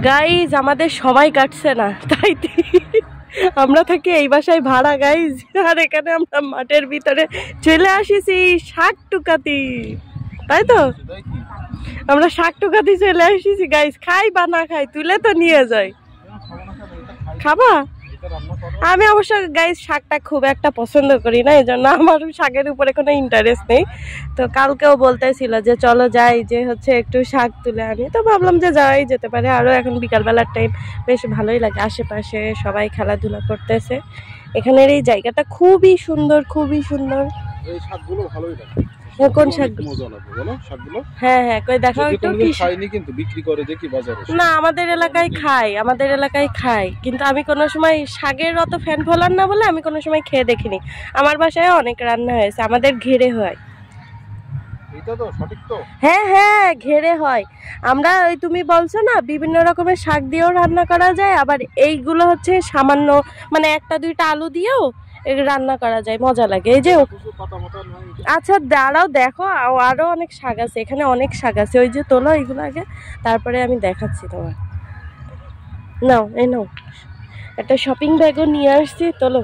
Guys আমাদের সময় কাটছে না, তাই আমরা থাকি এই বাসায় ভাড়া গাইজ, আর এখানে আমরা মাঠের ভিতরে চলে আসিছি শাক টুকাতি, তাই তো আমরা শাক টুকাতি চলে আসিছি গাইজ। খাই বা না খাই তুলে তো নিয়ে যাই, খাবা? আমি অবশ্য গাইজ শাকটা খুব একটা পছন্দ করি না, এই জন্য আমার শাকের উপরে কোনো ইন্টারেস্ট নেই। তো কালকেও বলতেছিল যে চলো যাই, যে হচ্ছে একটু শাক তুলে আনি, তো ভাবলাম যে যাই যেতে পারে। আরও এখন বিকালবেলার টাইম, বেশ ভালোই লাগে, আশেপাশে সবাই খেলাধুলা করতেছে। এখানের এই জায়গাটা খুবই সুন্দর, খুবই সুন্দর। এই শাকগুলো ভালোই লাগে। কোন শাক? মজা লাগে বলো শাকগুলো। হ্যাঁ হ্যাঁ, কই দেখাও একটু। কি খাইনি কিন্তু বিক্রি করে দেখি বাজারে। না, আমাদের এলাকায় খাই, আমাদের এলাকায় খাই, কিন্তু আমি কোনো সময় শাকের অত ফ্যান ফলার না বলে আমি কোনো সময় খেয়ে দেখিনি। আমার বাসায় অনেক রান্না হয়েছে, আমাদের ঘেরে হয়। এটা তো সঠিক তো? হ্যাঁ হ্যাঁ, ঘেরে হয়। আমরা ওই তুমি বলছো না বিভিন্ন রকমের শাক দিয়েও রান্না করা যায়, আবার এইগুলো হচ্ছে সামান্য মানে একটা দুইটা আলু দিয়েও রান্না করা যায়, মজা লাগে। এই যে আচ্ছা দাঁড়াও, দেখো আরো অনেক শাক আছে এখানে, অনেক শাক আছে। ওই যে তোলো এইগুলো আগে, তারপরে আমি দেখাচ্ছি তোমার। নাও এই নাও, একটা শপিং ব্যাগও নিয়ে আসছি, তোলো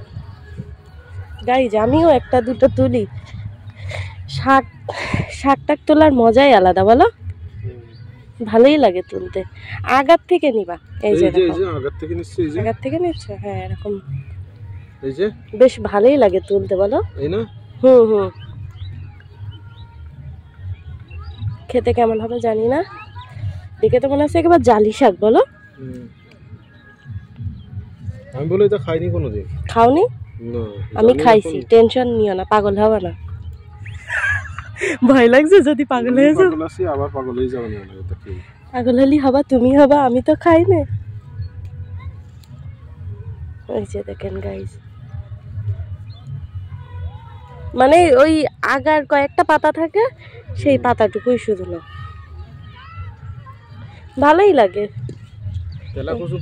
গাইজ। আমিও একটা দুটো তুলি। শাক টাক তোলার মজাই আলাদা, বলো? ভালোই লাগে তুলতে। আগার থেকে নিবা, এই যে আগার থেকে নিচ্ছ? হ্যাঁ এরকম, এই যে বেশ ভালোই লাগে তুলতে, বলো? এই না? হুম। খেতে কেমন হবে জানি না, দেখে তো মনে হচ্ছে একেবারে জালি শাক, বলো? আমি বলে এটা খাইনি কোনোদিন। খাওনি? না আমি খাইছি, টেনশন নিও না, পাগল হবে না। ভয় লাগছে যদি পাগল হয়ে যাও। আবার পাগল হয়ে যাবে না, এটা কি পাগল হলি হবা, তুমি হবা, আমি তো খাই না। ওই যে দেখেন গাইস, মানে ওই আগার কয়েকটা পাতা থাকে, সেই পাতাটুকুই শুধু না, ভালোই লাগে। তেলাকচুর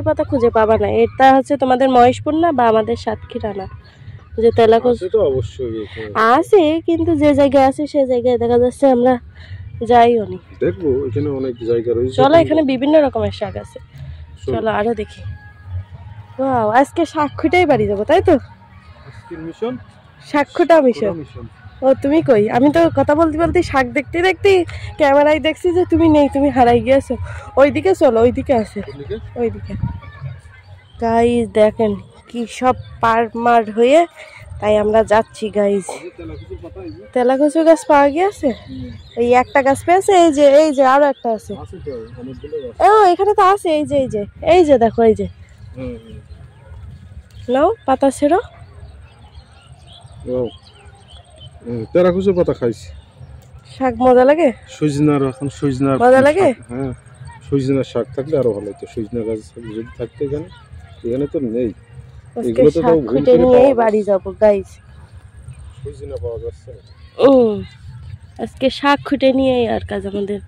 পাতা খুঁজে পাবা না, এটা হচ্ছে তোমাদের মহেশপুর না বা আমাদের সাতক্ষীরা না, যে তেলাকচু আছে, কিন্তু যে জায়গায় আছে সে জায়গায় দেখা যাচ্ছে আমরা যাইও নি। দেখবো এখানে অনেক জায়গা রয়েছে, চলো এখানে বিভিন্ন রকমের শাক আছে, চলো আরো দেখি। ওয়াও, আজকে শাক খুঁটেই বাড়ি যাবো, তাই তো? শাক খুঁটা মিশন। ও তুমি কই? আমি তো কথা বলতে বলতে শাক দেখতে দেখতে ক্যামেরায় দেখছি যে তুমি নেই, তুমি হারাই গিয়েছো। ওইদিকে চলো, ওইদিকে আছে, ওইদিকে। গাইজ দেখেন কি সব পার হয়ে, তাই আমরা যাচ্ছি গাইজ। তেলাকচু গাছ পাওয়া গিয়েছে, এই একটা গাছ পেয়েছে, এই যে আরো একটা আছে। ও এখানে তো আছে, এই যে দেখো, এই যে নাও পাতা ছেড়ো। তেলাকচুর পাতা খাইছি, শাক মজা লাগে। সজনার এখন সজনার মজা লাগে। হ্যাঁ, সজনার শাক থাকলে আরো ভালো হতো। সজনা গাছ যদি থাকতো এখানে তো নেই। এগুলো তো শাক খুঁটে নিয়েই বাড়ি যাবো গাইস। সজনা পাওয়া যাচ্ছে না। আজকে শাক খুঁটে নিয়েই আর কাজ আমাদের।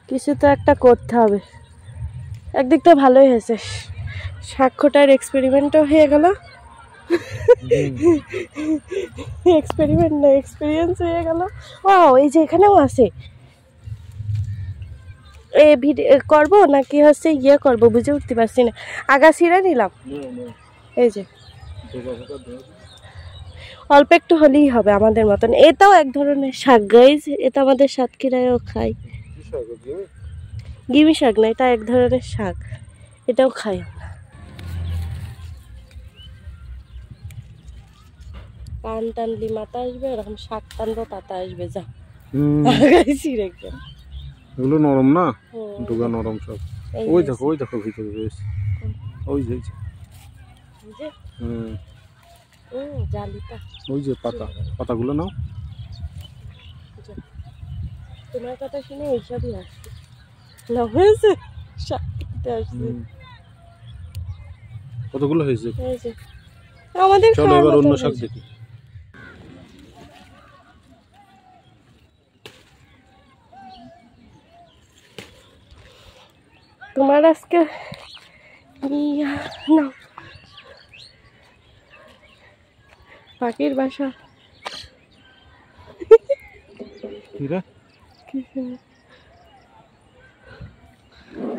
কিছু তো একটা করতে হবে। একদিক তো ভালোই হয়েছে, শাক খোটার এক্সপেরিমেন্টও হয়ে গেল। এক্সপেরিমেন্ট না, এক্সপিরিয়েন্স হয়ে গেল। ওয়াও, এই যে এখানেও আছে। এ ভিডিও করবো নাকি হচ্ছে ইয়ে করবো বুঝে উঠতে পারছি না। আগা ছিঁড়ে নিলাম, এই যে অল্প একটু হলেই হবে আমাদের মতন। এটাও এক ধরনের শাক গাইজ, এটা আমাদের সাতক্ষীরায়ও খাই। গিমি শাক না, এটা এক ধরনের শাক, এটাও খাই আমরা। পান টানলি মাথা আসবে, এরকম শাক টানবো পাতা আসবে, যা ছিঁড়ে গেল। এগুলো নরম না, ডোগা নরম সব। ওই দেখো ভিতরে রয়েছে, ওই যে জালিটা, ওই যে পাতাগুলো নাও। তোমার কথা শুনে এইসবই আসছে না, হয়েছে শাক আসছে। কতগুলো হয়েছে আমাদের? চলো এবার অন্য শাক দেখি। তোমার আজকে না পাখির বাসা,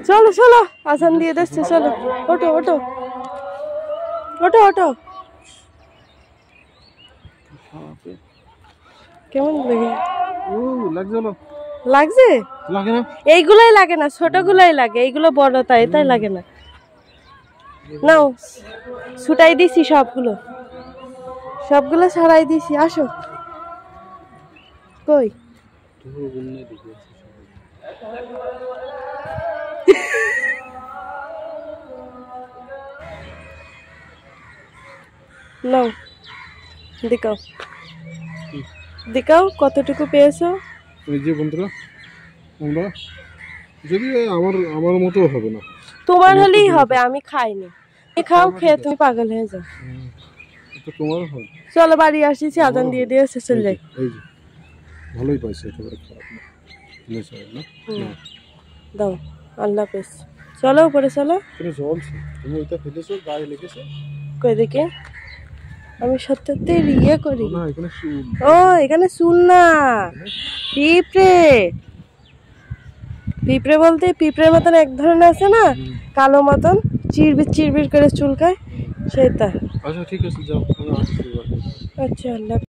চলো চলো, আজান দিয়ে দিচ্ছে, চলো ওঠো ওঠো ওঠো ওঠো। কেমন লাগে? লাগছে? লাগে না, এইগুলাই লাগে না, ছোটগুলাই লাগে, এইগুলো বড় তাই তাই লাগে না। নাও ছুটাই দিছি সবগুলো, সবগুলো ছাড়াই দিছি। আসো। কই নাও দেখাও, দেখাও কতটুকু পেয়েছো। এই যে বন্ধুরা, আমরা যদি আমার মতো হবে না, তোমার হলেই হবে, আমি খাইনি। খাও, খেয়ে তুমি পাগল হয়ে যাও। তোমার হবে। চলো বাড়ি আসিছি, আজান দিয়ে দিয়েছে, চলে যাই। এই যে ভালোই পাইছে, একেবারে খারাপ না। দাও, আল্লাহ হাফেজ। চলো উপরে চলো। জলছে, তুমি ওইটা ফেলেছো, গায়ে লেগেছে। কই দেখে, আমি সত্যি ইয়ে করি না, এখানে চুল। ও এখানে চুল না, পিঁপড়ে। পিঁপড়ে বলতে পিঁপড়ের মতন এক ধরনের আছে না, কালো মতন চিরবির চিরবির করে চুলকায়, সেটা। আচ্ছা ঠিক আছে, যাও, আমি আসছি। আচ্ছা, আল্লাহ।